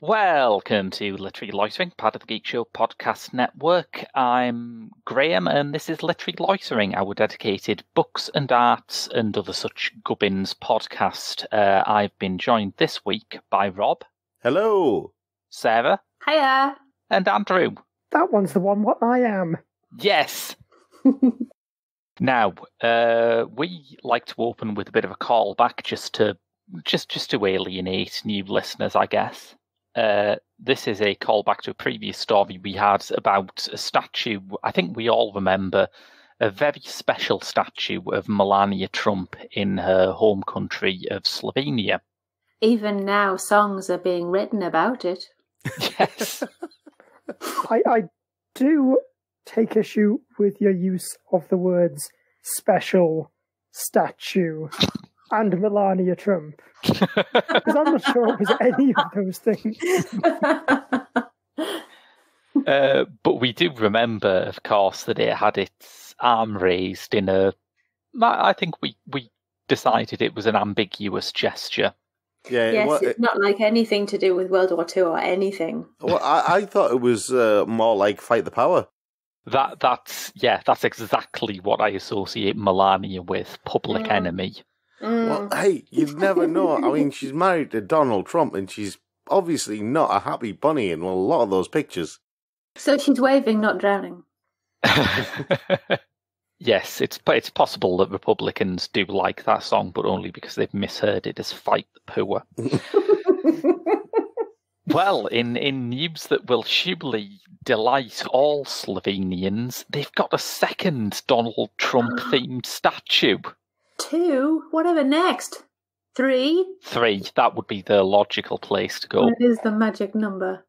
Welcome to Literary Loitering, part of the Geek Show podcast network. I'm Graham, and this is Literary Loitering, our dedicated books and arts and other such gubbins podcast. I've been joined this week by Rob. Hello. Sarah. Hiya. And Andrew. That one's the one what I am. Yes. Now, we like to open with a bit of a callback just to alienate new listeners, I guess. This is a callback to a previous story we had about a statue. I think we all remember a very special statue of Melania Trump in her home country of Slovenia. Even now, songs are being written about it. Yes. I do take issue with your use of the words special, statue, and Melania Trump. Because I'm not sure it was any of those things. But we do remember, of course, that it had its arm raised in a... I think we decided it was an ambiguous gesture. Yeah, yes, it's not like anything to do with World War II or anything. Well, I thought it was more like Fight the Power. That's exactly what I associate Melania with, public enemy. Well, hey, you'd never know. I mean, she's married to Donald Trump, and she's obviously not a happy bunny in a lot of those pictures. So she's waving, not drowning. Yes, it's possible that Republicans do like that song, but only because they've misheard it as Fight the Poor. Well, in news that will surely delight all Slovenians, they've got a second Donald Trump-themed statue. 2? Whatever next? 3? 3, that would be the logical place to go. What is the magic number?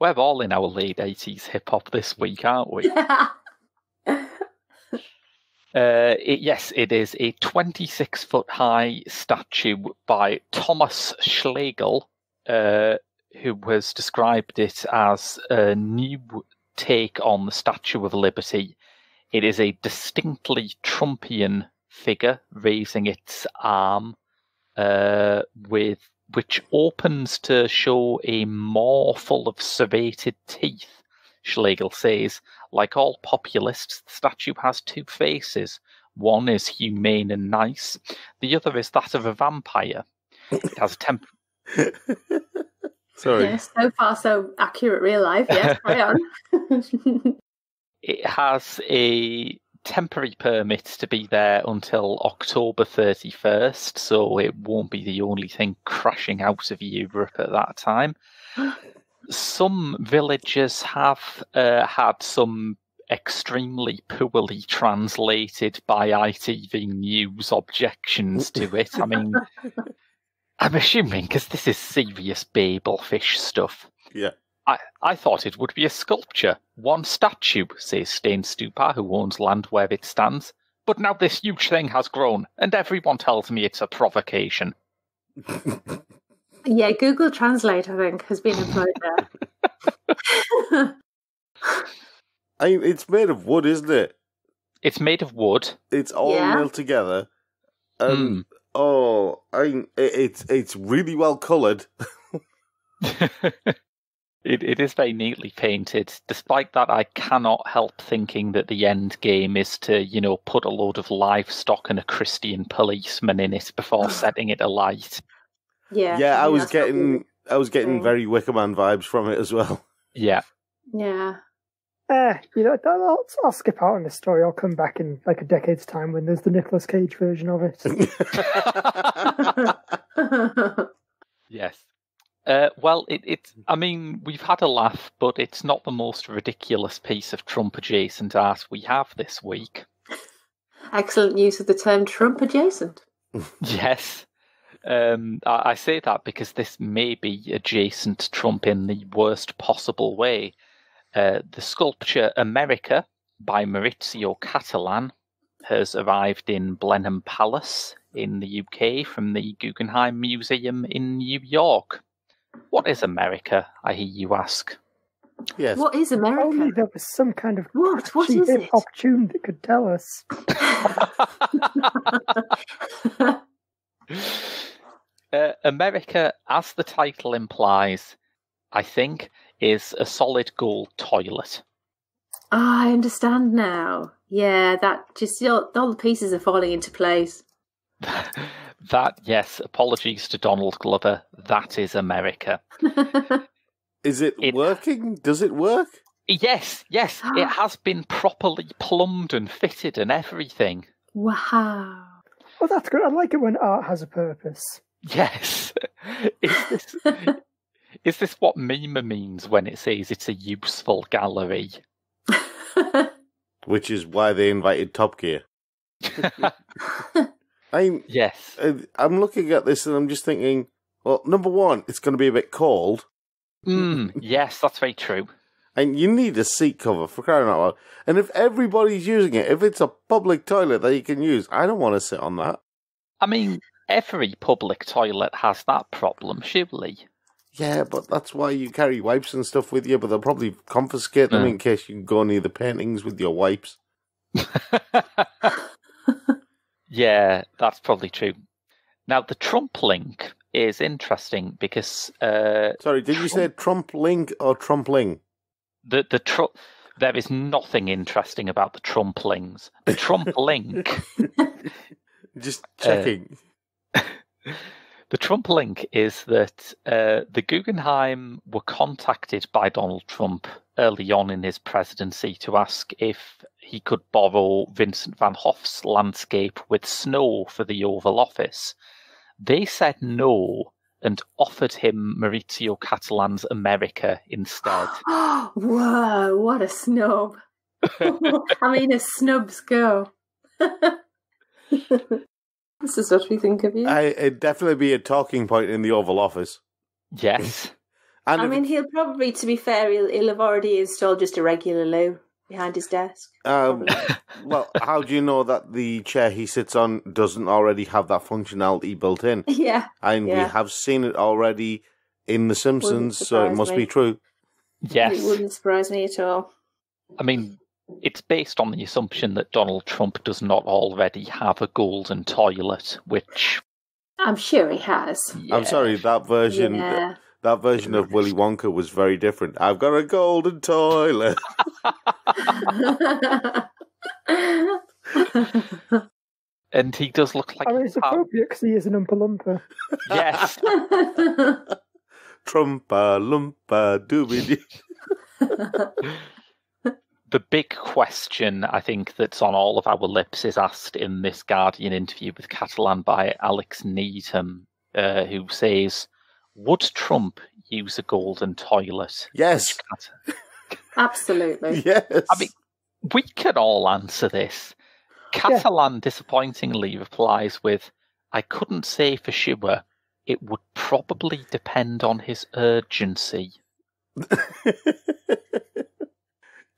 We're all in our late 80s hip-hop this week, aren't we? It is a 26-foot-high statue by Thomas Schlegel, who has described it as a new take on the Statue of Liberty. It is a distinctly Trumpian figure raising its arm, which opens to show a maw full of serrated teeth. Schlegel says, like all populists, the statue has 2 faces. One is humane and nice. The other is that of a vampire. It has Sorry. Yes, so far so accurate real life. Yes, carry on. It has a temporary permit to be there until October 31st, so it won't be the only thing crashing out of Europe at that time. Some villagers have had some extremely poorly translated by ITV News objections to it. I mean, I'm assuming, because this is serious Babelfish stuff. Yeah. I thought it would be a sculpture. One statue, says Stain Stupa, who owns land where it stands. But now this huge thing has grown, and everyone tells me it's a provocation. Yeah, Google Translate, I think, has been employed there. I mean, it's made of wood, isn't it? It's made of wood. It's all milled together. It's really well coloured. It is very neatly painted. Despite that, I cannot help thinking that the end game is to, put a load of livestock and a Christian policeman in it before setting it alight. Yeah. I was getting very Wicker Man vibes from it as well. Yeah. Yeah. I'll skip out on this story. I'll come back in like a decade's time when there's the Nicolas Cage version of it. Yes. Well, I mean, we've had a laugh, but it's not the most ridiculous piece of Trump-adjacent art we have this week. Excellent use of the term Trump-adjacent. Yes. I say that because this may be adjacent Trump in the worst possible way. The sculpture America by Maurizio Cattelan has arrived in Blenheim Palace in the UK from the Guggenheim Museum in New York. What is America, I hear you ask? Yes. What is America? Only there was some kind of What is it? hip-hop tune that could tell us. America, as the title implies, I think, is a solid gold toilet. I understand now. Yeah, that just all the pieces are falling into place. That, yes, apologies to Donald Glover, that is America. Is it working? Does it work? Yes, it has been properly plumbed and fitted and everything. Wow. Well, that's good. I like it when art has a purpose. Yes. Is this what Mima means when it says it's a useful gallery? Which is why they invited Top Gear. Yes. I'm looking at this and I'm just thinking, well, number one, it's going to be a bit cold. Yes, that's very true. And you need a seat cover, for crying out loud. And if everybody's using it, if it's a public toilet that you can use, I don't want to sit on that. I mean, every public toilet has that problem, surely. Yeah, but that's why you carry wipes and stuff with you, but they'll probably confiscate them in case you go near the paintings with your wipes. Yeah, that's probably true. Now, the Trump link is interesting because... Sorry, did you say Trump link or Trumpling? There is nothing interesting about the Trumplings. The Trump link... Just checking. The Trump link is that the Guggenheim were contacted by Donald Trump early on in his presidency to ask if he could borrow Vincent van Gogh's landscape with snow for the Oval Office. They said no and offered him Maurizio Cattelan's America instead. Whoa, what a snub. I mean, as snubs go. This is what we think of you. It'd definitely be a talking point in the Oval Office. Yes. And I mean, he'll probably, to be fair, he'll have already installed just a regular loo behind his desk. Well, how do you know that the chair he sits on doesn't already have that functionality built in? Yeah. And we have seen it already in The Simpsons, so it must be true. Yes. It wouldn't surprise me at all. I mean, it's based on the assumption that Donald Trump does not already have a golden toilet, which... I'm sure he has. Yeah. I'm sorry, that version... Yeah. That version of Willy Wonka was very different. I've got a golden toilet. And he does look like... I mean, it's appropriate because he is an Oompa Loompa. Yes. Trumpa, lumpa, doobie. The big question, I think, that's on all of our lips is asked in this Guardian interview with Cattelan by Alex Needham, who says... Would Trump use a golden toilet? Yes. Absolutely. Yes. I mean, we can all answer this. Cattelan disappointingly replies with, I couldn't say for sure. It would probably depend on his urgency.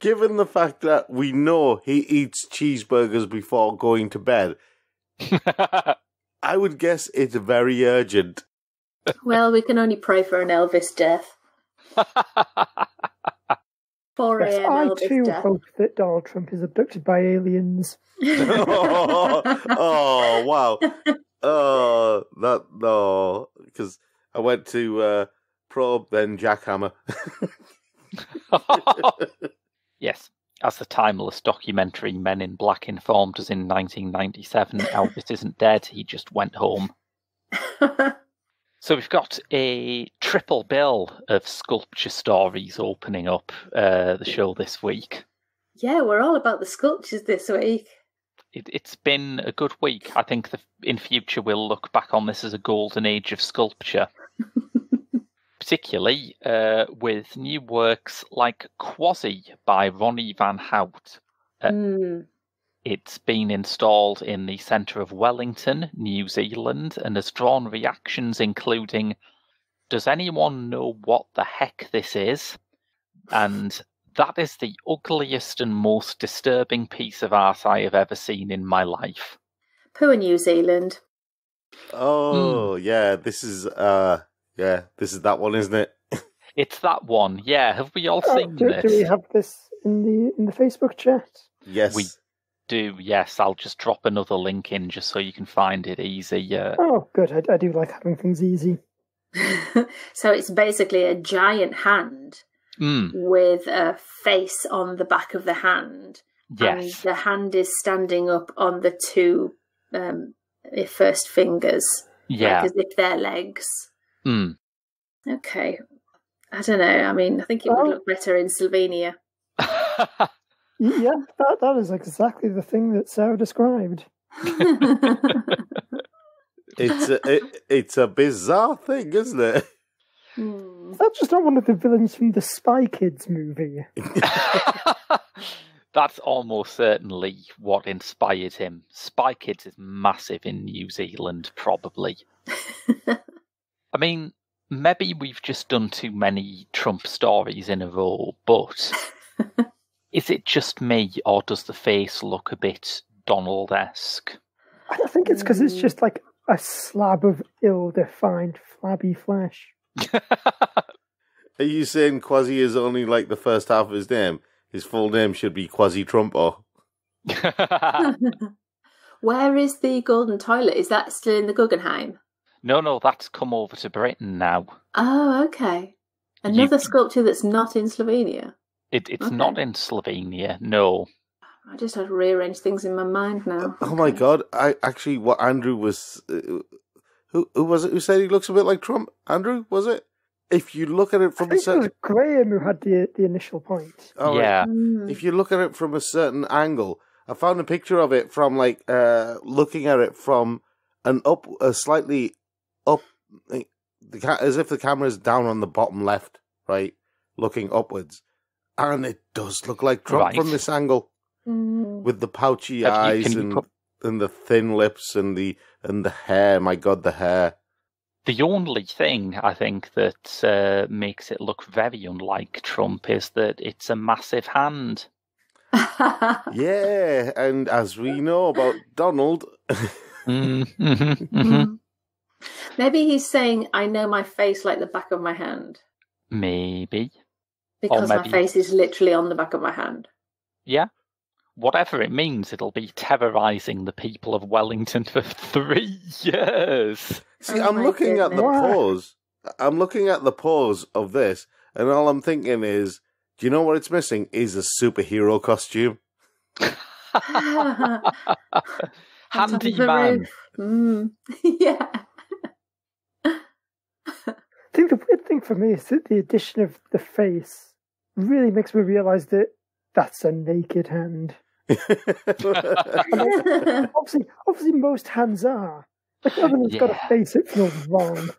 Given the fact that we know he eats cheeseburgers before going to bed, I would guess it's very urgent. Well, we can only pray for an Elvis death. 4 Yes, a.m. I Elvis too death. hope that Donald Trump is abducted by aliens. Oh, wow. Oh, that, no. Because I went to Probe, then Jackhammer. Yes, as the timeless documentary Men in Black informed us in 1997, Elvis isn't dead, he just went home. So we've got a triple bill of sculpture stories opening up the show this week. Yeah, we're all about the sculptures this week. It's been a good week. I think in future we'll look back on this as a golden age of sculpture. Particularly with new works like Quasi by Ronnie van Hout. It's been installed in the centre of Wellington, New Zealand, and has drawn reactions including, does anyone know what the heck this is? And that is the ugliest and most disturbing piece of art I have ever seen in my life. Poor New Zealand. Oh, yeah, this is that one, isn't it? It's that one, yeah. Have we all seen this? Do we have this in the Facebook chat? Yes. We do, yes. I'll just drop another link in just so you can find it easy. Oh, good. I do like having things easy. So it's basically a giant hand with a face on the back of the hand. Yes. And the hand is standing up on the two first fingers. Yeah. Like as if they're legs. Mm. Okay. I don't know. I mean, I think it would look better in Slovenia. Yeah, that is exactly the thing that Sarah described. It's a bizarre thing, isn't it? That's just not one of the villains from the Spy Kids movie. That's almost certainly what inspired him. Spy Kids is massive in New Zealand, probably. I mean, maybe we've just done too many Trump stories in a row, but is it just me, or does the face look a bit Donald-esque? I think it's because it's just like a slab of ill-defined, flabby flesh. Are you saying Quasi is only like the first half of his name? His full name should be Quasi Trumpo. Where is the golden toilet? Is that still in the Guggenheim? No, that's come over to Britain now. Oh, okay. Another sculpture that's not in Slovenia. It's not in Slovenia, no. I just had to rearrange things in my mind now. Oh my god! What Andrew was, who was it who said he looks a bit like Trump? Andrew, was it? If you look at it from I think it was Graham who had the initial point. Oh, yeah. Right. If you look at it from a certain angle, I found a picture of it from looking at it from slightly up, as if the camera's down on the bottom left, right, looking upwards, and it does look like Trump from this angle, with the pouchy eyes and the thin lips and the hair. My God, the hair. The only thing I think that makes it look very unlike Trump is that it's a massive hand. Yeah, and as we know about Donald. Maybe he's saying, I know my face like the back of my hand. Maybe. Because my face is literally on the back of my hand. Yeah. Whatever it means, it'll be terrorising the people of Wellington for 3 years. See, I'm looking at the pose. I'm looking at the pose of this, and all I'm thinking is, do you know what it's missing? Is a superhero costume. Handyman. Yeah. I think the weird thing for me is that the addition of the face really makes me realise that that's a naked hand. obviously, most hands are. Like, everyone's got a face, it feels wrong.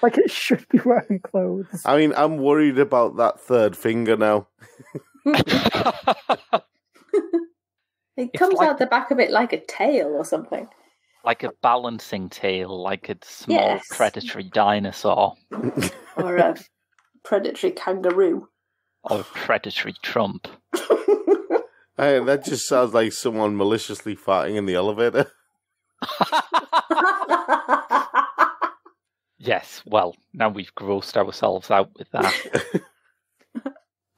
Like it should be wearing clothes. I mean, I'm worried about that third finger now. It comes out the back of it like a tail or something. Like a balancing tail, like a small predatory dinosaur. Or a predatory kangaroo. Or a predatory Trump. Hey, that just sounds like someone maliciously farting in the elevator. Yes, well, now we've grossed ourselves out with that.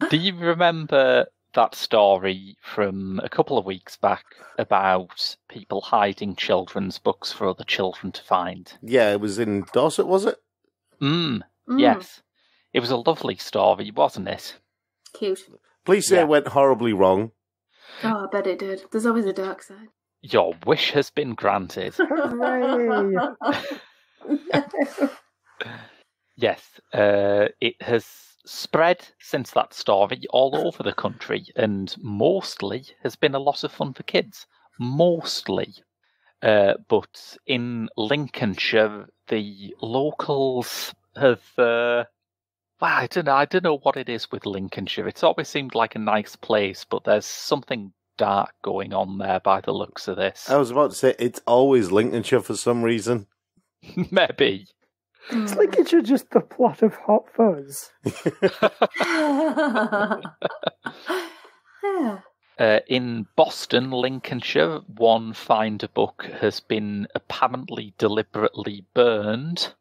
Do you remember that story from a couple of weeks back about people hiding children's books for other children to find? Yeah, it was in Dorset, was it? Yes. It was a lovely story, wasn't it? Cute. Please say it went horribly wrong. Oh, I bet it did. There's always a dark side. Your wish has been granted. Hooray! Yes, it has spread since that story all over the country, and mostly has been a lot of fun for kids. Mostly. But in Lincolnshire, the locals have... I don't know what it is with Lincolnshire. It's always seemed like a nice place, but there's something dark going on there by the looks of this. I was about to say, it's always Lincolnshire for some reason. Maybe. It's Lincolnshire just the plot of Hot Fuzz. In Boston, Lincolnshire, one find a book has been apparently deliberately burned.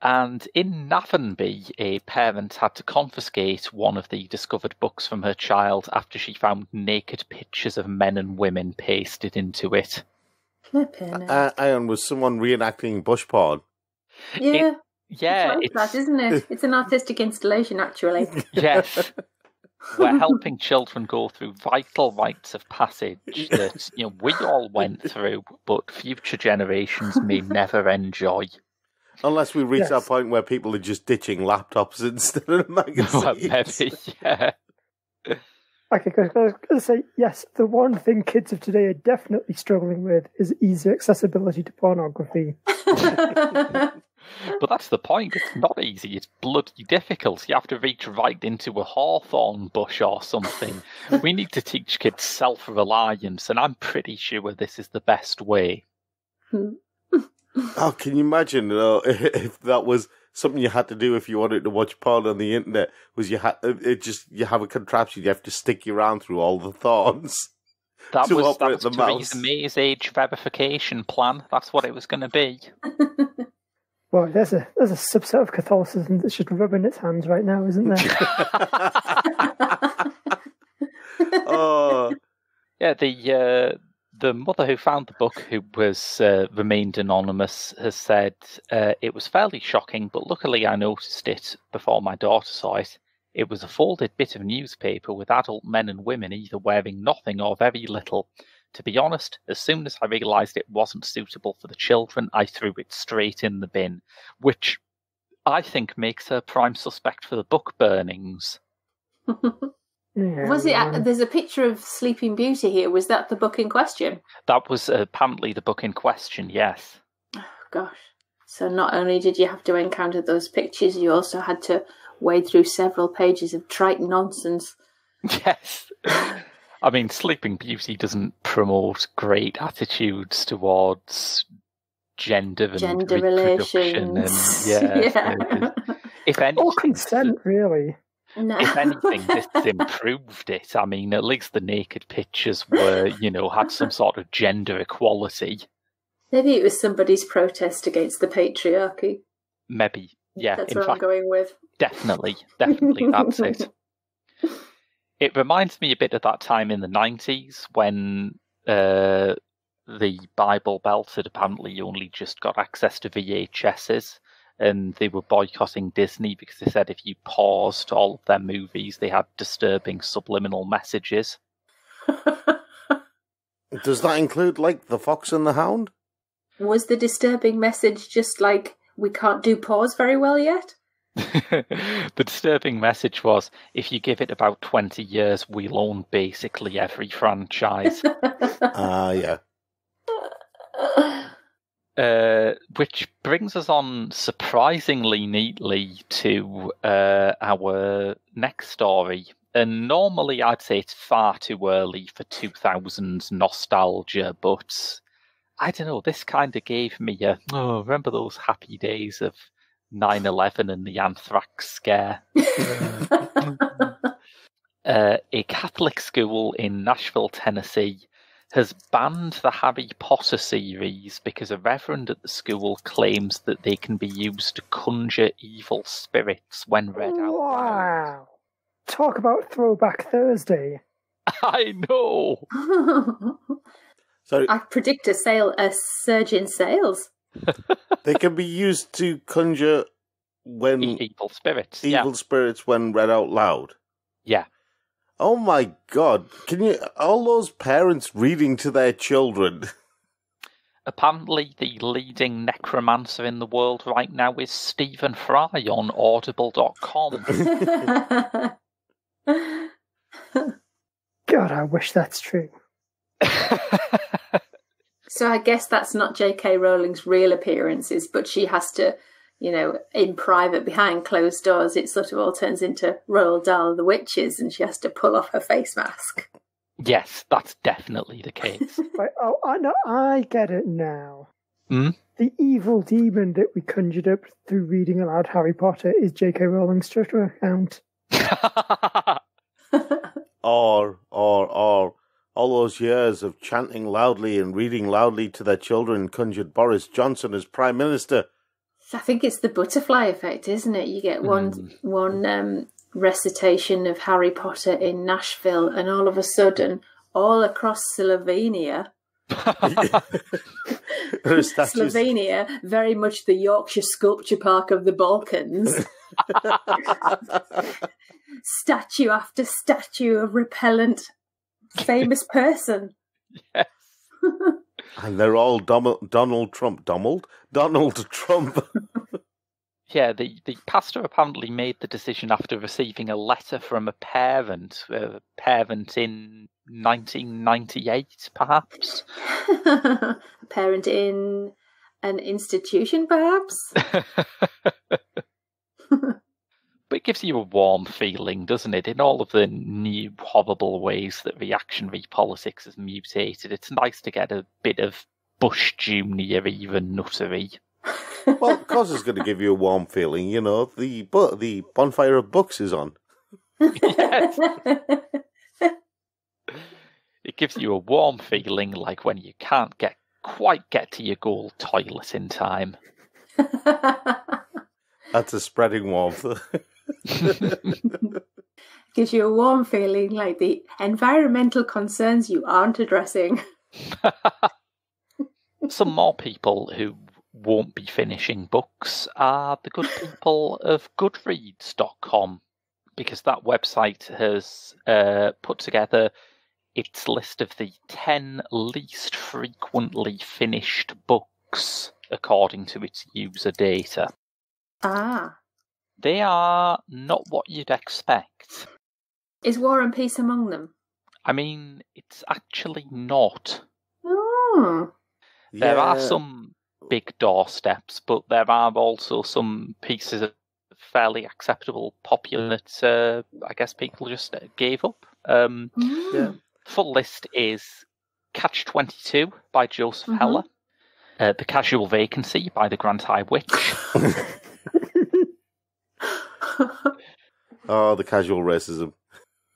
And in Navanby, a parent had to confiscate one of the discovered books from her child after she found naked pictures of men and women pasted into it. And was someone reenacting bush porn? Yeah. Yeah, it's that, isn't it? It's an artistic installation, actually. Yes. We're helping children go through vital rites of passage that we all went through, but future generations may never enjoy. Unless we reach that point where people are just ditching laptops instead of magazines. Well, maybe, yeah. Okay, I was going to say, yes, the one thing kids of today are definitely struggling with is easy accessibility to pornography. But that's the point. It's not easy. It's bloody difficult. You have to reach right into a hawthorn bush or something. We need to teach kids self-reliance, and I'm pretty sure this is the best way. Oh, can you imagine if that was something you had to do if you wanted to watch porn on the internet? Was you have a contraption you have to stick your arm through all the thorns? That was Theresa May's age verification plan. That's what it was going to be. Well, there's a subset of Catholicism that's just rubbing its hands right now, isn't there? Oh, yeah. The mother who found the book, who was remained anonymous, has said it was fairly shocking, but luckily I noticed it before my daughter saw it. It was a folded bit of newspaper with adult men and women either wearing nothing or very little. To be honest, as soon as I realised it wasn't suitable for the children, I threw it straight in the bin, which I think makes her prime suspect for the book burnings. Was it? There's a picture of Sleeping Beauty here. Was that the book in question? That was apparently the book in question, yes. Oh, gosh. So not only did you have to encounter those pictures, you also had to wade through several pages of trite nonsense. Yes. I mean, Sleeping Beauty doesn't promote great attitudes towards gender relations. And if anything, or consent, really. No. If anything, this improved it. I mean, at least the naked pictures were, had some sort of gender equality. Maybe it was somebody's protest against the patriarchy. Maybe, yeah. That's what I'm going with. Definitely, that's it. It reminds me a bit of that time in the 90s when the Bible Belt had apparently only just got access to VHSs, and they were boycotting Disney because they said if you paused all of their movies, they had disturbing subliminal messages. Does that include, like, The Fox and the Hound? Was the disturbing message just like, we can't do pause very well yet? The disturbing message was, if you give it about 20 years, we'll own basically every franchise. Yeah. Which brings us on surprisingly neatly to our next story. And normally I'd say it's far too early for 2000s nostalgia, but I don't know, this kind of gave me remember those happy days of 9/11 and the anthrax scare? A Catholic school in Nashville, Tennessee has banned the Harry Potter series because a reverend at the school claims that they can be used to conjure evil spirits when read out loud. Wow. Talk about Throwback Thursday. I know. So I predict a surge in sales. they can be used to conjure evil spirits. Spirits when read out loud. Yeah. Oh my God! all those parents reading to their children? Apparently, the leading necromancer in the world right now is Stephen Fry on Audible.com. God, I wish that's true. So I guess that's not J.K. Rowling's real appearances, but she has to, in private, behind closed doors, it sort of all turns into Roald Dahl the Witches, and she has to pull off her face mask. Yes, that's definitely the case. Right, I get it now. Hmm? The evil demon that we conjured up through reading aloud Harry Potter is J.K. Rowling's Twitter account. Or all those years of chanting loudly and reading loudly to their children conjured Boris Johnson as Prime Minister. I think it's the butterfly effect, isn't it? You get one recitation of Harry Potter in Nashville, and all of a sudden, all across Slovenia, Slovenia, very much the Yorkshire Sculpture Park of the Balkans, statue after statue of repellent famous person. Yes. And they're all Donald Trump. Donald Trump. Yeah, the pastor apparently made the decision after receiving a letter from a parent in 1998, perhaps. A parent in an institution, perhaps? But it gives you a warm feeling, doesn't it? In all of the new horrible ways that reactionary politics has mutated, it's nice to get a bit of Bush Junior even nuttery. Well, of course it's going to give you a warm feeling, you know. The bonfire of books is on. Yes. It gives you a warm feeling like when you can't quite get to your goal toilet in time. That's a spreading warmth. Gives you a warm feeling like the environmental concerns you aren't addressing. Some more people who won't be finishing books are the good people of Goodreads.com, because that website has put together its list of the 10 least frequently finished books according to its user data. Ah. They are not what you'd expect. Is War and Peace among them? I mean, it's actually not. Oh. There are some big doorsteps, but there are also some pieces of fairly acceptable, popular that I guess people just gave up. Full list is Catch-22 by Joseph Heller, The Casual Vacancy by the Grand High Witch. Oh, the casual racism.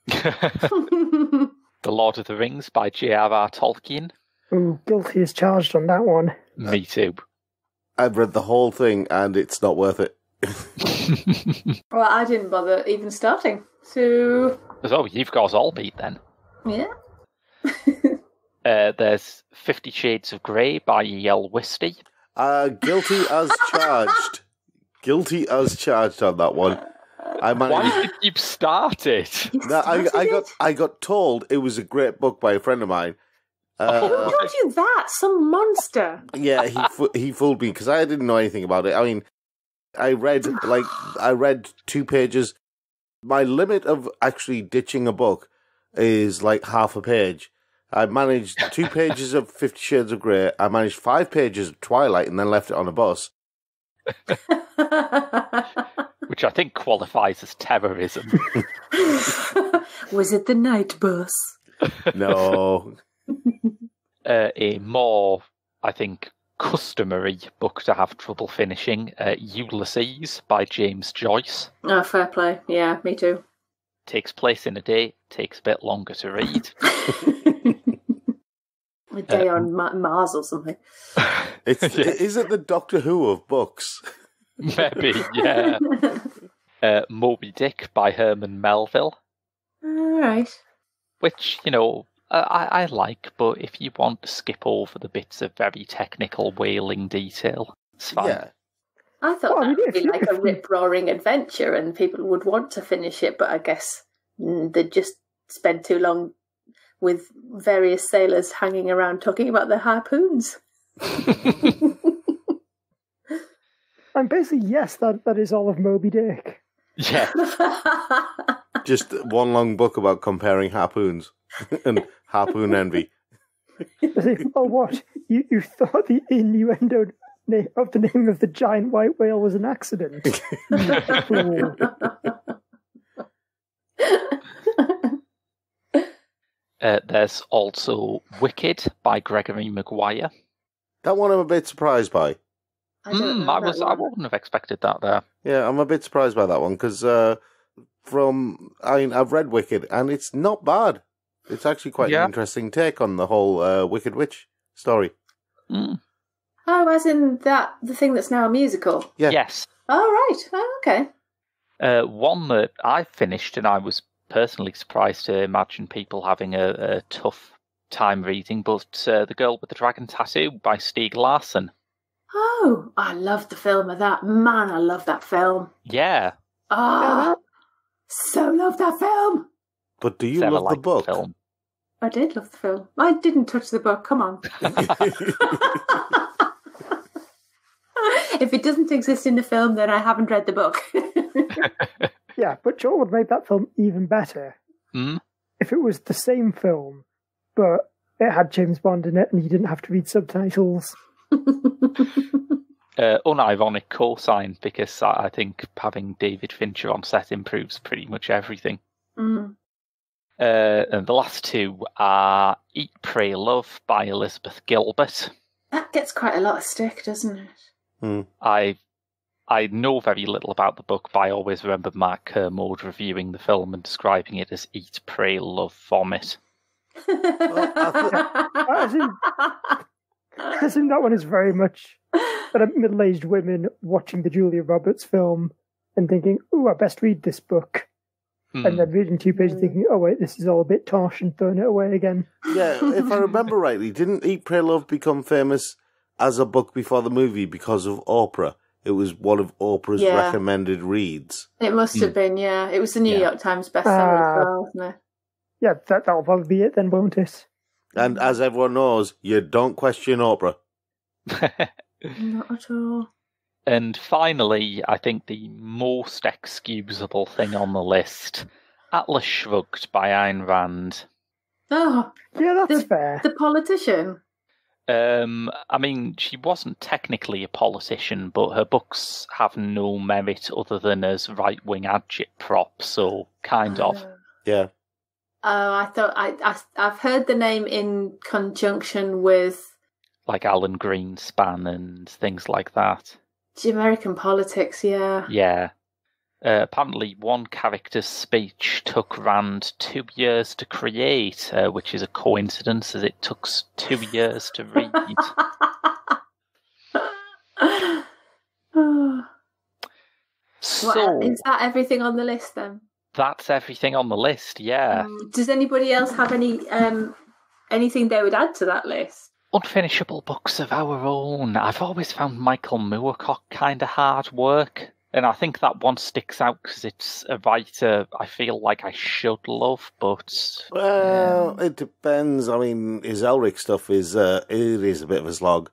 The Lord of the Rings by J.R.R. Tolkien. Ooh, guilty as charged on that one. Me too. I've read the whole thing and it's not worth it. Well, I didn't bother even starting, so... Oh, you've got us all beat then. Yeah. There's 50 Shades of Grey by E.L. Wisty. Guilty as charged. Guilty as charged on that one. Why did you start it? No, I got told it was a great book by a friend of mine. Who told you that? Some monster. Yeah, he fooled me because I didn't know anything about it. I mean, I read 2 pages. My limit of actually ditching a book is like half a page. I managed 2 pages of 50 Shades of Grey. I managed 5 pages of Twilight and then left it on a bus. Which I think qualifies as terrorism. Was it the night bus? No. A more, I think, customary book to have trouble finishing, Ulysses by James Joyce. Oh, fair play. Yeah, me too. Takes place in a day, takes a bit longer to read. A day on Mars or something. Is it the Doctor Who of books? Maybe, yeah. Moby Dick by Herman Melville. All right. Which, you know, I like, but if you want to skip over the bits of very technical whaling detail, it's fine. Yeah. I thought that would be like a rip-roaring adventure and people would want to finish it, but I guess they'd just spend too long with various sailors hanging around talking about their harpoons. And basically, yes, that is all of Moby Dick. Yeah. Just one long book about comparing harpoons and harpoon envy. Oh, what? You thought the innuendo of the name of the giant white whale was an accident? There's also Wicked by Gregory Maguire. That one I'm a bit surprised by. I wouldn't have expected that there. Yeah, I'm a bit surprised by that one because I've read Wicked and it's not bad. It's actually quite an interesting take on the whole Wicked Witch story. I Oh, as in the thing that's now a musical? Yeah. Yes. Oh, right. Oh, okay. One that I finished, and I was personally surprised to imagine people having a tough time reading, but The Girl with the Dragon Tattoo by Stieg Larsson. Oh, I love the film of that. Man, I love that film. Yeah. Oh, so love that film. But do you Never love the liked book? film. I did love the film. I didn't touch the book. Come on. If it doesn't exist in the film, then I haven't read the book. Yeah, but Joel would make that film even better Mm? if it was the same film, but it had James Bond in it and you didn't have to read subtitles. Unironic cosign, because I think having David Fincher on set improves pretty much everything. Mm. And the last two are Eat, Pray, Love by Elizabeth Gilbert. That gets quite a lot of stick, doesn't it? Mm. I know very little about the book, but I always remember Mark Kermode reviewing the film and describing it as Eat, Pray, Love, Vomit. I think that one is very much middle-aged women watching the Julia Roberts film and thinking, "Ooh, I best read this book." And then reading 2 pages thinking, "Oh wait, this is all a bit tosh," and throwing it away again. Yeah, if I remember rightly, didn't Eat, Pray, Love become famous as a book before the movie because of Oprah? It was one of Oprah's recommended reads. It must have been, yeah. It was the New York Times bestseller as well, wasn't it? Yeah, that'll probably be it then, won't it? And as everyone knows, you don't question Oprah. Not at all. And finally, I think the most excusable thing on the list, Atlas Shrugged by Ayn Rand. Oh, yeah, that's fair. The politician. I mean, she wasn't technically a politician, but her books have no merit other than as right-wing agitprop, so kind of. Yeah. Oh, I thought I've heard the name in conjunction with like Alan Greenspan and things like that. The American politics, yeah. Yeah. Apparently, one character's speech took Rand 2 years to create, which is a coincidence as it took 2 years to read. So, is that everything on the list then? That's everything on the list, yeah. Does anybody else have anything they would add to that list? Unfinishable books of our own. I've always found Michael Moorcock kind of hard work. And I think that one sticks out because it's a writer I feel like I should love, but... Well, it depends. I mean, his Elric stuff is it is a bit of a slog.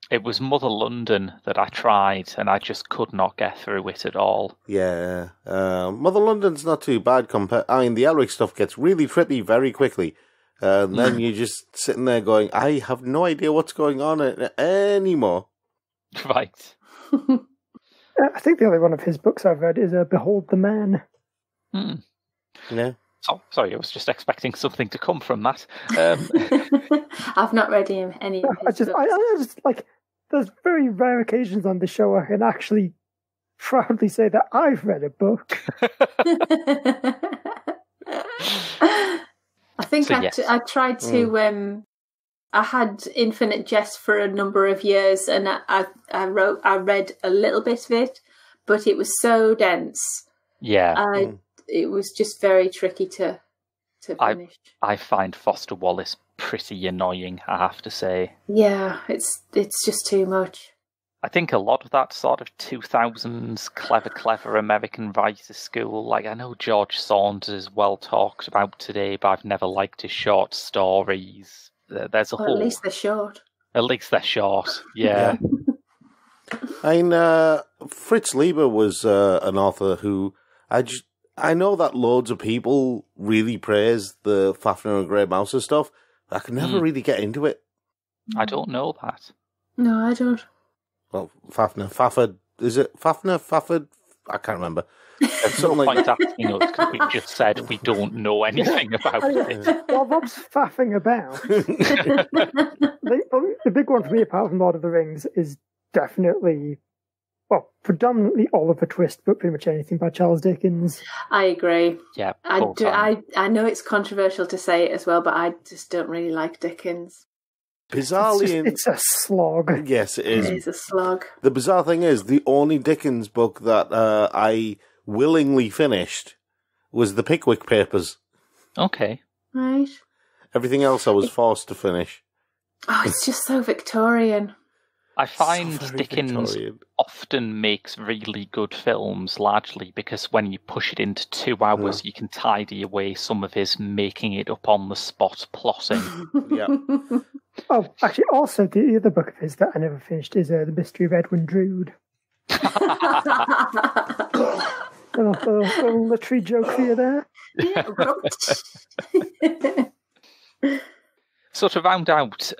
It was Mother London that I tried, and I just could not get through it at all. Yeah. Mother London's not too bad. I mean, the Elric stuff gets really trippy very quickly. And then you're just sitting there going, I have no idea what's going on anymore. Right. I think the only one of his books I've read is Behold the Man. Yeah. Oh, sorry, I was just expecting something to come from that. I've not read any of his books. I just like, there's very rare occasions on the show where I can actually proudly say that I've read a book. I think I tried to... I had Infinite Jest for a number of years, and I read a little bit of it, but it was so dense. Yeah. It was just very tricky to finish. I find Foster Wallace pretty annoying, I have to say. Yeah, it's just too much. I think a lot of that sort of 2000s clever American writer school, like I know George Saunders is well talked about today, but I've never liked his short stories. There's a whole... At least they're short. At least they're short, yeah. I mean, Fritz Lieber was an author who I know that loads of people really praise the Fafner and Grey Mouse and stuff, but I could never really get into it. I don't know that. No, I don't. Well, Fafford, is it Fafner, Fafford? I can't remember. There's no point asking us because we just said we don't know anything about it. Well, Rob's faffing about. The big one for me, apart from Lord of the Rings, is definitely, well, predominantly Oliver Twist, but pretty much anything by Charles Dickens. I agree. Yeah, I know it's controversial to say it as well, but I just don't really like Dickens. Bizarrely, it's a slog. yes, it is. It is a slog. The bizarre thing is, the only Dickens book that I willingly finished was the Pickwick Papers. Okay. Right. Everything else I was forced to finish. Oh, it's just so Victorian. I find So very Dickens Victorian. often makes really good films, largely because when you push it into 2 hours, you can tidy away some of his making it up on the spot plotting. Yeah. Oh, actually, also the other book of his that I never finished is The Mystery of Edwin Drood. A little literary joke for you there. So to round out,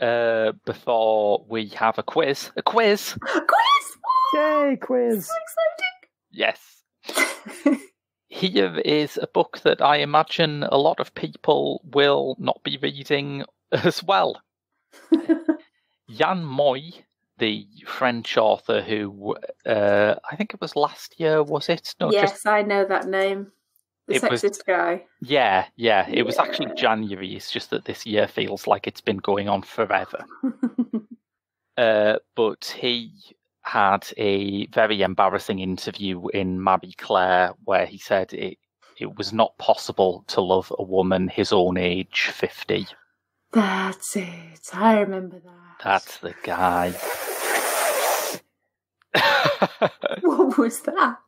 before we have a quiz. Quiz! Yay, quiz! So Yes. Here is a book that I imagine a lot of people will not be reading as well. Jan Moy, the French author who, I think it was last year, was it? No, yes, I know that name. The sexist guy. Yeah. It was actually January. It's just that this year feels like it's been going on forever. But he had a very embarrassing interview in Marie Claire where he said it was not possible to love a woman his own age, 50. That's it. I remember that. That's the guy. What was that?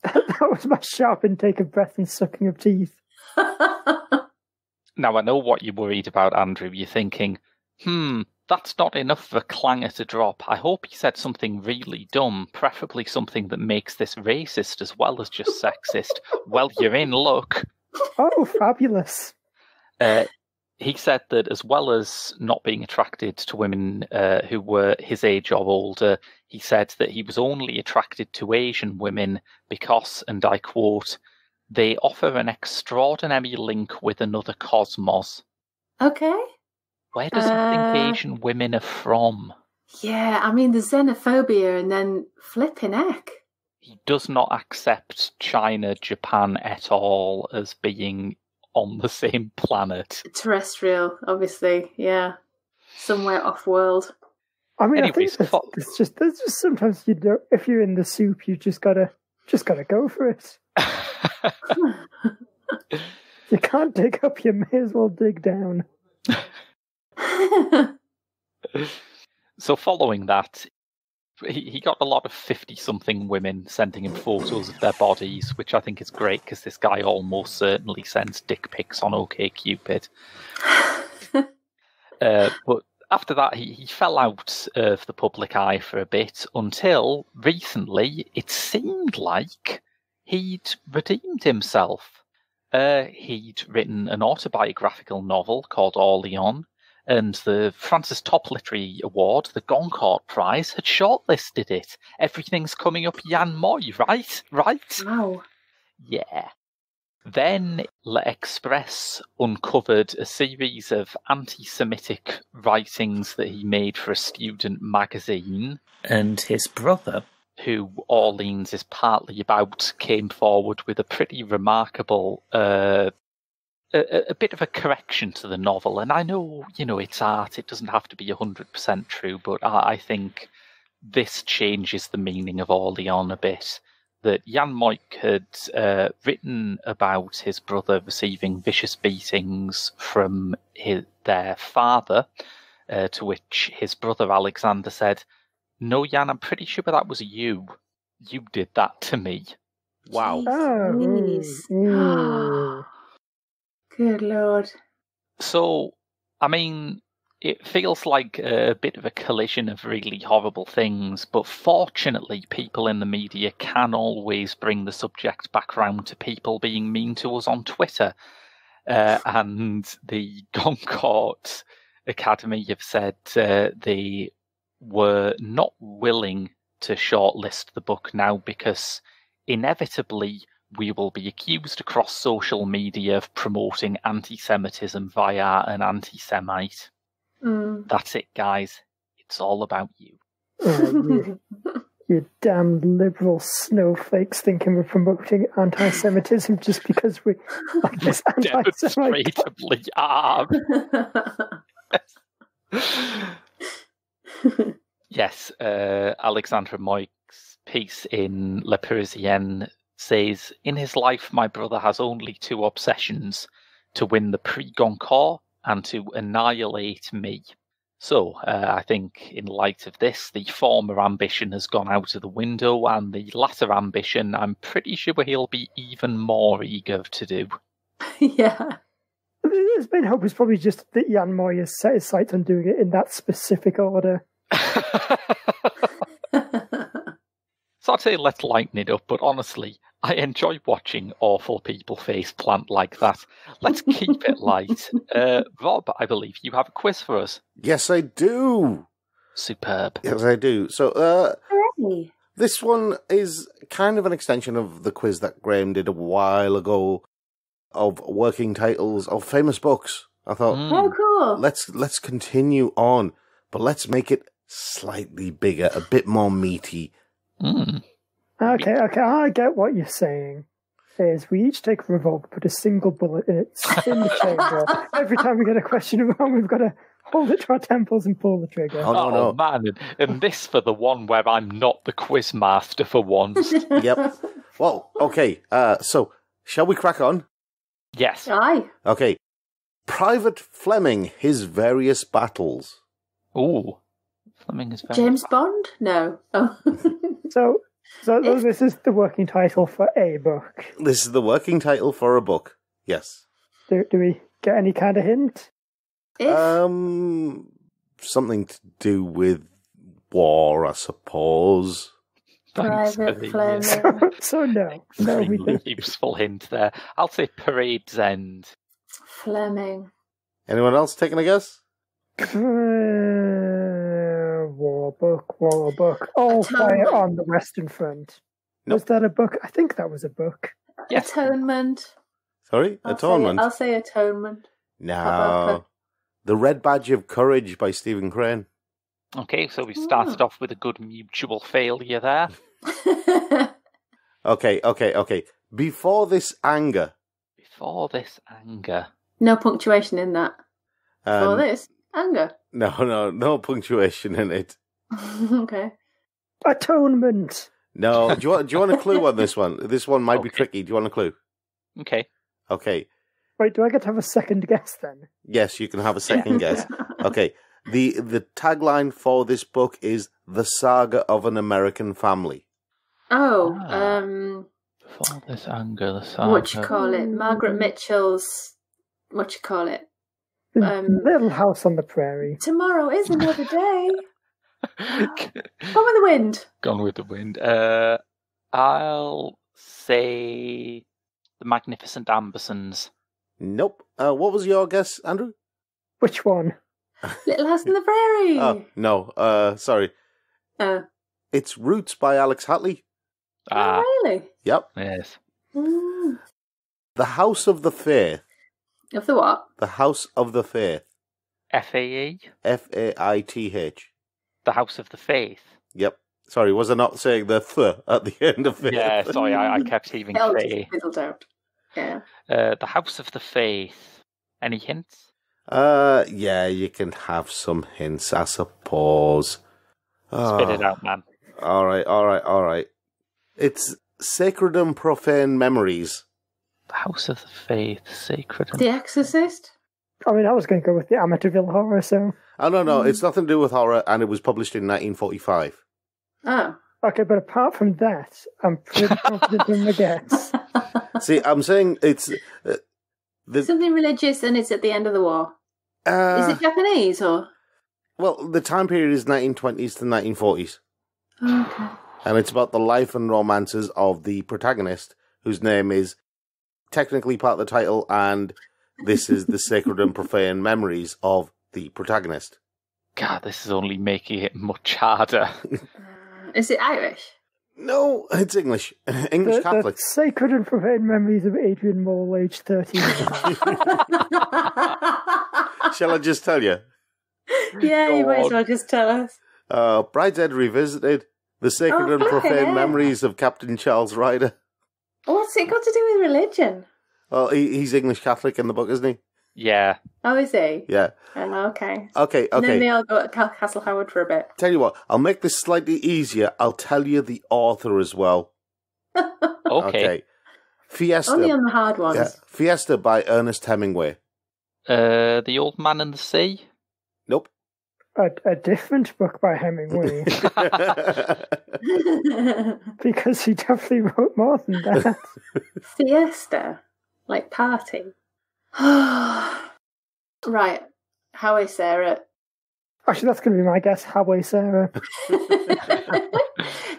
That was my sharp intake of breath and sucking of teeth. Now, I know what you're worried about, Andrew. You're thinking, that's not enough of a clanger to drop. I hope he said something really dumb, preferably something that makes this racist as well as just sexist. Well, you're in luck. Oh, fabulous. He said that as well as not being attracted to women who were his age or older, he said that he was only attracted to Asian women because, and I quote, they offer an extraordinary link with another cosmos. Okay. Where does he think Asian women are from? Yeah, I mean, the xenophobia and then flipping heck. He does not accept China, Japan et al. As being on the same planet. Terrestrial, obviously, yeah. Somewhere off-world. I mean, Anyways, I think there's just sometimes you don't. If you're in the soup, you just gotta go for it. You can't dig up, you may as well dig down. So following that, he got a lot of 50-something women sending him photos of their bodies, which I think is great because this guy almost certainly sends dick pics on OkCupid. But after that, he fell out of the public eye for a bit until recently it seemed like he'd redeemed himself. He'd written an autobiographical novel called Orleans, and the Francis Top Literary Award, the Goncourt Prize, had shortlisted it. Everything's coming up Jan Moy, right? Right? Wow. Yeah. Then L'Express uncovered a series of anti-Semitic writings that he made for a student magazine. And his brother, who Orleans is partly about, came forward with a pretty remarkable a bit of a correction to the novel. And I know, it's art, it doesn't have to be 100% true, but I think this changes the meaning of Orleans a bit. That Jan Moik had written about his brother receiving vicious beatings from their father, to which his brother Alexander said, "No, Jan, I'm pretty sure that was you. You did that to me." Wow. Oh, good Lord. So, I mean, it feels like a bit of a collision of really horrible things, but fortunately people in the media can always bring the subject back round to people being mean to us on Twitter. And the Goncourt Academy have said they were not willing to shortlist the book now because inevitably we will be accused across social media of promoting anti-Semitism via an anti-Semite. That's it, guys. It's all about you. You damn liberal snowflakes thinking we're promoting anti-Semitism just because we like this anti-Semite. Demonstrably are. Yes, Alexandra Moix's piece in Le Parisien says, in his life, my brother has only two obsessions, to win the Prix Goncourt and to annihilate me. So, I think in light of this, the former ambition has gone out of the window, and the latter ambition, I'm pretty sure he'll be even more eager to do. Yeah. His main hope is probably just that Jan Moy has set his sights on doing it in that specific order. So I'd say let's lighten it up, but honestly, I enjoy watching awful people face plant like that. Let's keep it light. Rob, I believe you have a quiz for us. Yes, I do. Superb. Yes, I do. So, Hooray. this one is kind of an extension of the quiz that Graham did a while ago of working titles of famous books. I thought, Oh, cool. let's continue on, but let's make it slightly bigger, a bit more meaty. Okay, I get what you're saying. Is we each take a revolver, put a single bullet in it, in the chamber. Every time we get a question wrong, we've got to hold it to our temples and pull the trigger. Oh, no. Man, and this for the one where I'm not the quiz master for once. Yep. Well, okay, so shall we crack on? Yes. Aye. Okay. Private Fleming, his various battles. Ooh. Fleming is very... James Bond? No. Oh. So this is the working title for a book. This is the working title for a book. Yes. Do we get any kind of hint? Something to do with war, I suppose. Private Fleming. So no, we don't. Useful hint there. I'll say Parade's End. Fleming. Anyone else taking a guess? War book. All Quiet on the Western Front. Nope. Was that a book? I think that was a book. Yes. Atonement. Sorry? Atonement? I'll say Atonement. No. The Red Badge of Courage by Stephen Crane. Okay, so we started off with a good mutual failure there. Okay. Before this anger. No punctuation in that. Before this anger. No punctuation in it. Okay. Atonement. No. Do you want a clue on this one? This one might be tricky. Do you want a clue? Okay. Okay. Wait, do I get to have a second guess then? Yes, you can have a second guess. Okay. The tagline for this book is The Saga of an American Family. Oh, Before this anger, the saga. what you call it? Margaret Mitchell's. What you call it? Little House on the Prairie. Tomorrow is another day. Gone with the Wind. Gone with the Wind. I'll say The Magnificent Ambersons. Nope. What was your guess, Andrew? Which one? Little House on the Prairie. Oh, no. Sorry. It's Roots by Alex Hatley. Oh, really? Yep. Yes. Mm. The House of the Fair. Of the what? The House of the Fair. FAE? Faith. The House of the Faith. Yep. Sorry, was I not saying the th at the end of it? Yeah, sorry, I kept heaving It'll Fae. just fizzled out. Yeah. The House of the Faith. Any hints? Yeah, you can have some hints, I suppose. Spit it out, man. All right. It's Sacred and Profane Memories. The House of the Faith, Sacred and... The Exorcist? I mean, I was going to go with the Amityville Horror, so... Oh, no, it's nothing to do with horror, and it was published in 1945. Oh. Okay, but apart from that, I'm pretty confident in the guess. See, I'm saying it's... Something religious and it's at the end of the war. Is it Japanese or...? Well, the time period is 1920s to 1940s. Okay. And it's about the life and romances of the protagonist, whose name is technically part of the title, and this is the Sacred and Profane Memories of the protagonist. God, this is only making it much harder. Is it Irish? No, it's English. English Catholic. The Sacred and Profane Memories of Adrian Mole, aged 13. Shall I just tell you? Yeah, you might as well just tell us. Brideshead Revisited, The Sacred and Profane Memories of Captain Charles Ryder. What's it got to do with religion? Well, he's English Catholic in the book, isn't he? Yeah. Oh, is he? Yeah. Okay. Okay. And then they all go to Castle Howard for a bit. Tell you what, I'll make this slightly easier. I'll tell you the author as well. Okay. Fiesta. Only on the hard ones. Yeah. Fiesta by Ernest Hemingway. The Old Man and the Sea? Nope. A different book by Hemingway. Because he definitely wrote more than that. Fiesta. Like party. Right. How is Sarah? Actually, that's going to be my guess. Highway Sarah.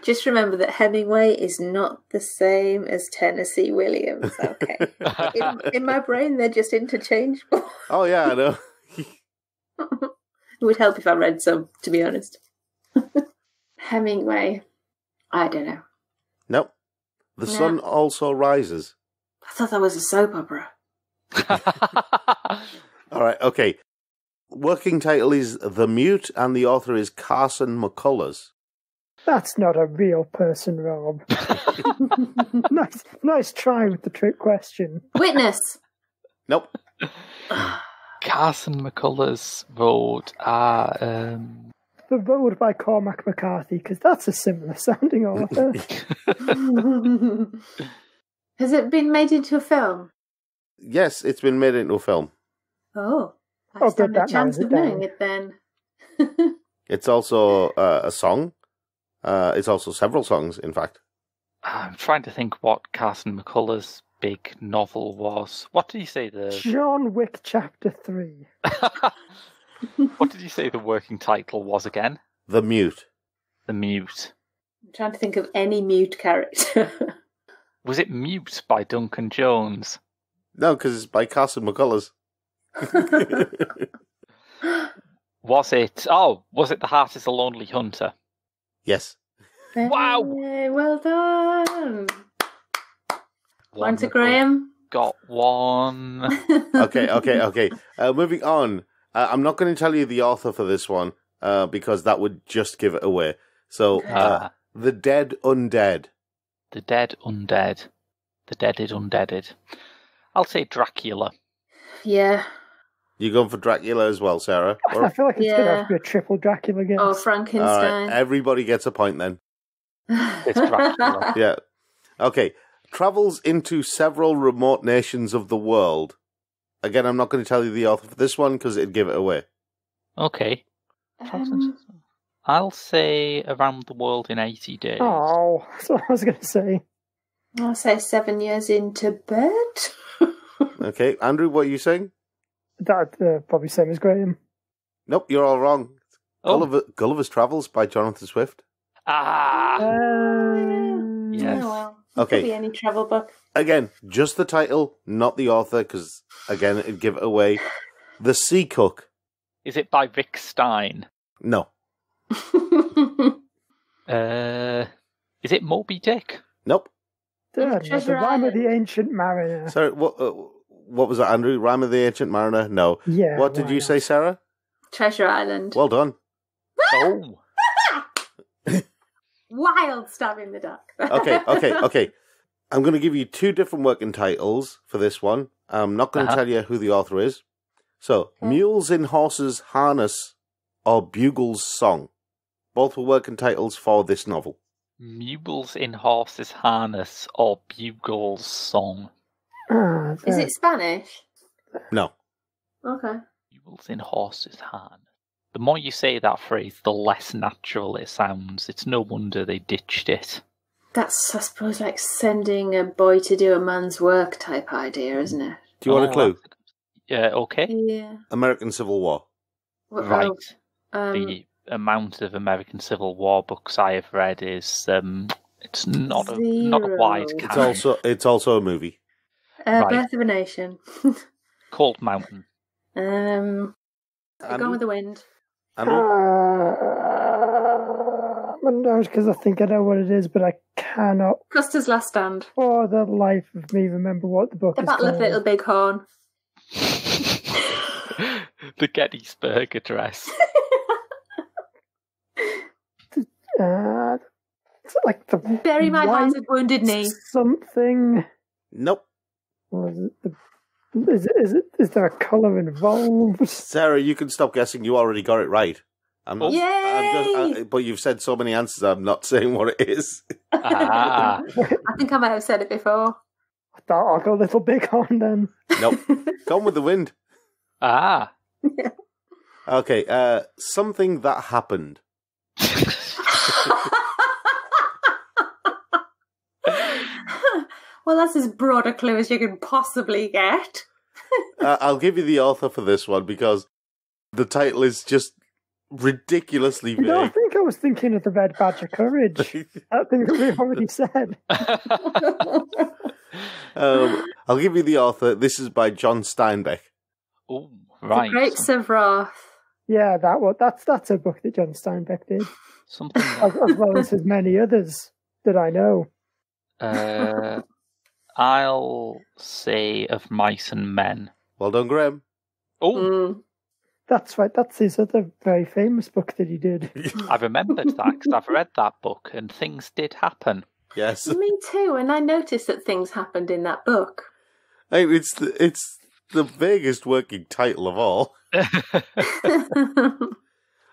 Just remember that Hemingway is not the same as Tennessee Williams, okay? in my brain, they're just interchangeable. Oh, yeah, I know. It would help if I read some, to be honest. Hemingway. I don't know. Nope. The Sun Also Rises. I thought that was a soap opera. All right, okay. Working title is The Mute, and the author is Carson McCullers. That's not a real person, Rob. Nice try with the trick question. Witness. Nope. Carson McCullers wrote The Road by Cormac McCarthy, because that's a similar sounding author. Has it been made into a film? Yes, it's been made into a film. Oh. I stand a chance of knowing it then. It's also a song. It's also several songs, in fact. I'm trying to think what Carson McCullers' big novel was. What did you say John Wick Chapter 3. What did you say the working title was again? The Mute. The Mute. I'm trying to think of any mute character. Was it Mute by Duncan Jones? No, because it's by Carson McCullers. Was it The Heart is a Lonely Hunter? Yes. Wow! Well done. One to Graham. Got one. Okay. Moving on. I'm not going to tell you the author for this one, because that would just give it away. So, The Dead Undead. The Dead Undead. The Deaded Undeaded. I'll say Dracula. Yeah. You going for Dracula as well, Sarah? I feel like it's going to have to be a triple Dracula guess. Oh, Frankenstein. Right, everybody gets a point then. It's Dracula. Yeah. Okay. Travels into several remote nations of the world. Again, I'm not going to tell you the author for this one because it'd give it away. Okay. I'll say Around the World in 80 Days. Oh, that's what I was going to say. I'll say 7 years into bed. Okay. Andrew, what are you saying? That probably same as Graham. Nope, you're all wrong. Oh. Gulliver's Travels by Jonathan Swift. Ah! Yes. Oh, well. Okay. Could be any travel book. Again, just the title, not the author, because, again, it'd give it away. The Sea Cook. Is it by Rick Stein? No. Is it Moby Dick? Nope. The Rime of the Ancient Mariner. Sorry, what was that, Andrew? Rime of the Ancient Mariner? No. Yeah. What did you say, Sarah? Treasure Island. Well done. Oh. Wild stab in the dark. Okay. I'm going to give you two different working titles for this one. I'm not going to tell you who the author is. So, Mules in Horses' Harness or Bugle's Song. Both were working titles for this novel. Mules in Horses' Harness or Bugle's Song. Is it Spanish? No. Okay. Mules in Horses' Harness. The more you say that phrase, the less natural it sounds. It's no wonder they ditched it. That's, I suppose, like sending a boy to do a man's work type idea, isn't it? Do you want a clue? Yeah, okay. Yeah. American Civil War. Right. The amount of American Civil War books I have read is it's not a wide canon. It's also a movie. Birth of a Nation. Cold Mountain. Gone with the Wind. Because I think I know what it is, but I cannot. Custer's Last Stand. For the life of me, remember what the book is called. The Battle of Little Bighorn. The Gettysburg Address. It's like the Bury My Hazard Wounded Knee. Something. Nope. Was it the Is there a colour involved? Sarah, you can stop guessing. You already got it right. Yay! But you've said so many answers, I'm not saying what it is. Ah. I think I might have said it before. I thought I'll go a little big on then. Nope. Gone with the Wind. Ah. Okay, something that happened. Well, that's as broad a clue as you can possibly get. I'll give you the author for this one because the title is just ridiculously vague. No, I think I was thinking of the Red Badge of Courage. That thing that we've already said. I'll give you the author. This is by John Steinbeck. Oh, right. The Grapes of Wrath. Yeah, that's a book that John Steinbeck did. Something. As well as many others that I know. I'll say Of Mice and Men. Well done, Graham. Oh, That's right. That's his other very famous book that he did. I remembered that because I've read that book and things did happen. Yes. Me too, and I noticed that things happened in that book. It's the vaguest working title of all.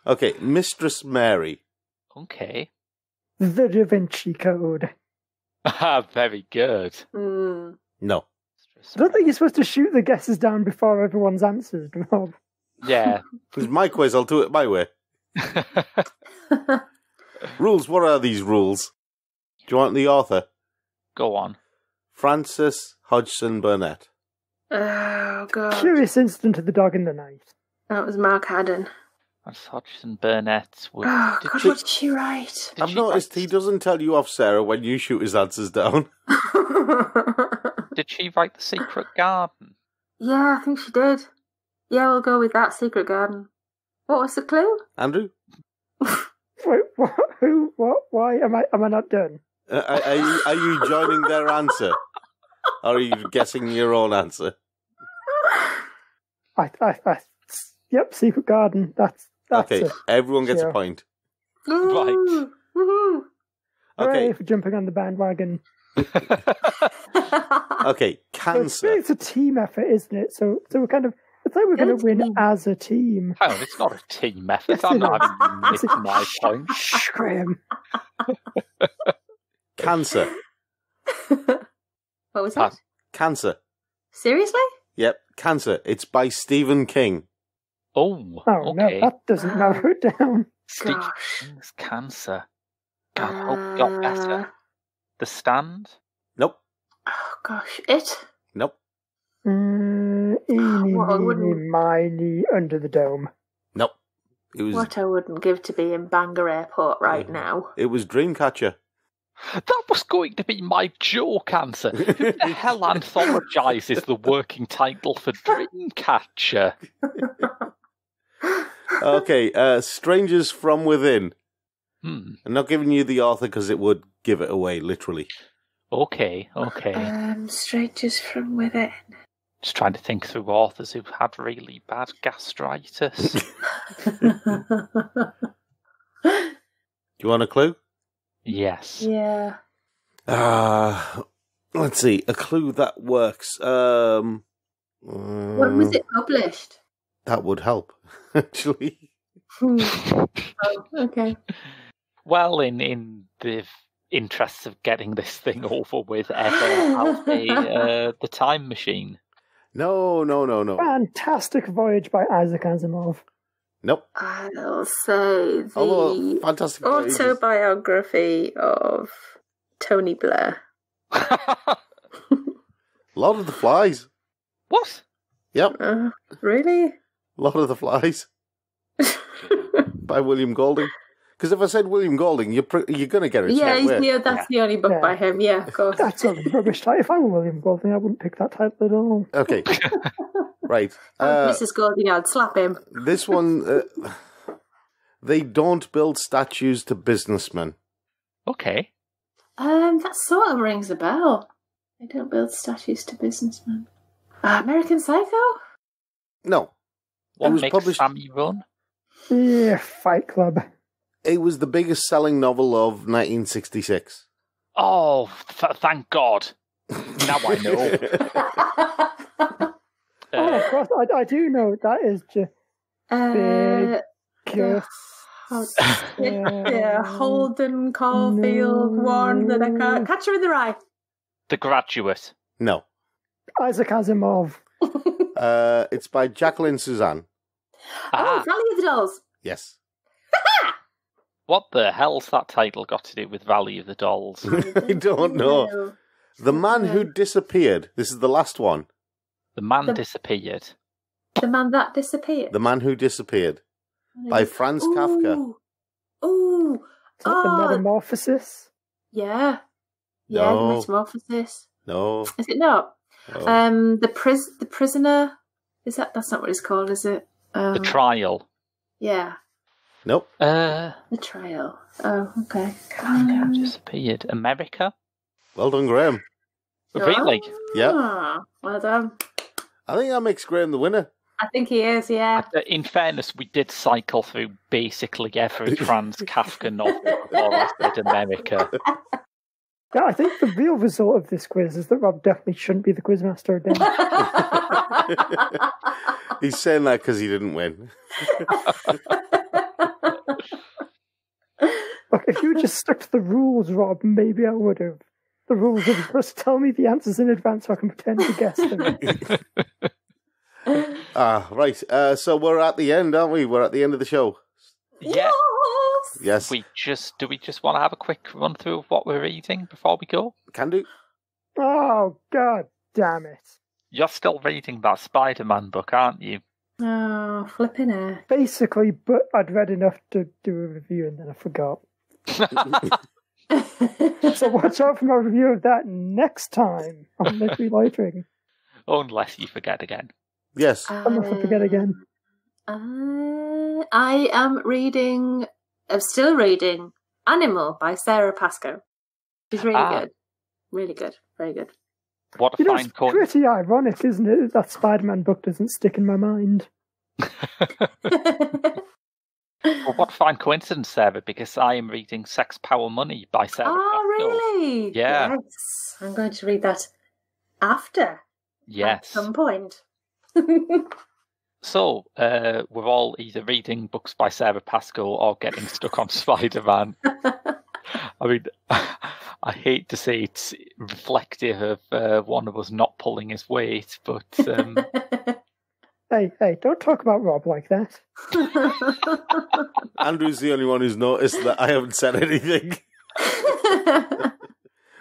Okay, Mistress Mary. Okay. The Da Vinci Code. Very good. Mm. No. I don't think you're supposed to shoot the guesses down before everyone's answered, Rob. Yeah. It's my quiz, I'll do it my way. Rules, what are these rules? Do you want the author? Go on. Francis Hodgson Burnett. Oh, God. Curious Incident of the Dog in the Night. That was Mark Haddon. That's Hodgson Burnett. Oh, God, what did she write? I've noticed he doesn't tell you off, Sarah, when you shoot his answers down. Did she write The Secret Garden? Yeah, I think she did. Yeah, we'll go with that, Secret Garden. What was the clue? Andrew? Wait, what? Who? What? Why? Am I not done? Are you joining their answer? Or are you guessing your own answer? Yep, Secret Garden. That's okay, it. everyone gets Yeah. a point. Right. Woohoo! Okay, Hooray for jumping on the bandwagon. okay, cancer. It's a team effort, isn't it? So we're kind of. It's like we're going to win as a team. Oh, it's not a team effort. Yes, I'm it not is. having missed my point. Shh, Graham. Cancer. What was that? Cancer. Seriously? Yep, Cancer. It's by Stephen King. Oh, Oh, okay. no, that doesn't narrow it down. Stephen Gosh. King's Cancer. God, I hope it got better. The Stand? Nope. Oh, gosh. It? Nope. Eeny, What I meeny, wouldn't- miny, Under the Dome. Nope. It was What I wouldn't give to be in Bangor Airport right now. it was Dreamcatcher. That was going to be my joke answer. Who the hell anthologizes the working title for Dreamcatcher? Okay, Strangers from Within. Hmm. I'm not giving you the author because it would give it away, literally. Okay. Strangers from Within. Just trying to think through authors who've had really bad gastritis. Do you want a clue? Yes. Yeah. Let's see. A clue that works. When was it published? That would help, actually. Oh, okay. Well, in the interests of getting this thing over with, I'll say The Time Machine. No. Fantastic Voyage by Isaac Asimov. Nope. I'll say Although, the Fantastic Voyages- autobiography of Tony Blair. Lord of the Flies. What? Yep. Really? Lord of the Flies by William Golding. Because if I said William Golding, you're going to get it Yeah, straight away. that's the only book by him. Yeah, of course. That's a rubbish title. If I were William Golding, I wouldn't pick that title at all. Okay. Right. Mrs. Golding, I'd slap him. This one, they don't build statues to businessmen. Okay. That sort of rings a bell. They don't build statues to businessmen. American Psycho? No. What was makes published- Sammy run? Yeah, Fight Club. It was the biggest selling novel of 1966. Oh, thank God. Now I know. What I do know that is just big. Holden Caulfield one that I can't. Catcher in the Rye. The Graduate. No. Isaac Asimov. It's by Jacqueline Suzanne. Oh, Valley of the Dolls. Yes. What the hell's that title got to do with Valley of the Dolls? I don't know. The Man Who Disappeared. This is the last one. The Man Disappeared. The Man That Disappeared. The Man Who Disappeared. By Franz Kafka. Ooh. Is that the Metamorphosis? Yeah. Yeah, No. the Metamorphosis. No. Is it not? No. The Prisoner. Is that? That's not what it's called, is it? The Trial. Yeah. Nope. The Trial. Oh, okay. Disappeared. America? Well done, Graham. Really? Yeah. Well done. I think that makes Graham the winner. I think he is, yeah. In fairness, we did cycle through basically every Franz Kafka novel before I said America. Yeah, I think the real result of this quiz is that Rob definitely shouldn't be the quizmaster again. He's saying that because he didn't win. Look, if you just stuck to the rules, Rob, maybe I would have. The rules are just tell me the answers in advance so I can pretend to guess them. Right. So we're at the end, aren't we? We're at the end of the show. Yeah. Yes. Do we just want to have a quick run through of what we're reading before we go? Can do. Oh, god damn it. You're still reading that Spider-Man book, aren't you? Oh, flipping it. Basically, but I'd read enough to do a review and then I forgot. So watch out for my review of that next time on Literary Loitering. Unless you forget again. Yes. I'm not going to forget again. I am still reading Animal by Sarah Pascoe. She's really good. Really good. Very good. What a fine it's pretty ironic, isn't it, that Spider-Man book doesn't stick in my mind. Well, what a fine coincidence, Sarah, because I am reading Sex, Power, Money by Sarah Pascoe. Really? Yeah. Yes. I'm going to read that after. Yes. At some point. So, we're all either reading books by Sarah Pascoe or getting stuck on Spider-Man. I mean, I hate to say it's reflective of one of us not pulling his weight, but... Hey, don't talk about Rob like that. Andrew's the only one who's noticed that I haven't said anything.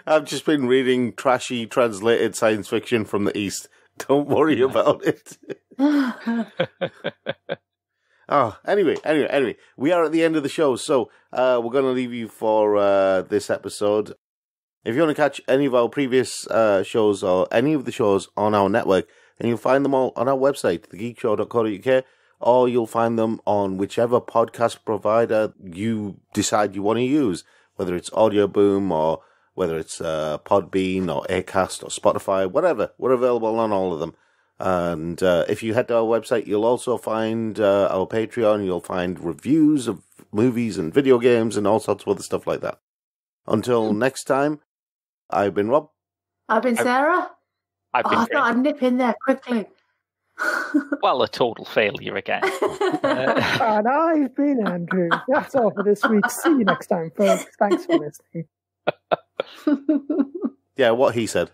I've just been reading trashy translated science fiction from the East. Don't worry about it. Anyway, we are at the end of the show, so we're going to leave you for this episode. If you want to catch any of our previous shows or any of the shows on our network, then you'll find them all on our website, thegeekshow.co.uk, or you'll find them on whichever podcast provider you decide you want to use, whether it's Audio Boom or whether it's Podbean or Acast or Spotify, whatever. We're available on all of them. And if you head to our website, you'll also find our Patreon. You'll find reviews of movies and video games and all sorts of other stuff like that. Until next time, I've been Rob. I've been Sarah. I've been I thought I'd nip in there quickly. Well, a total failure again. And I've been Andrew. That's all for this week. See you next time, folks. Thanks for listening. Yeah, what he said.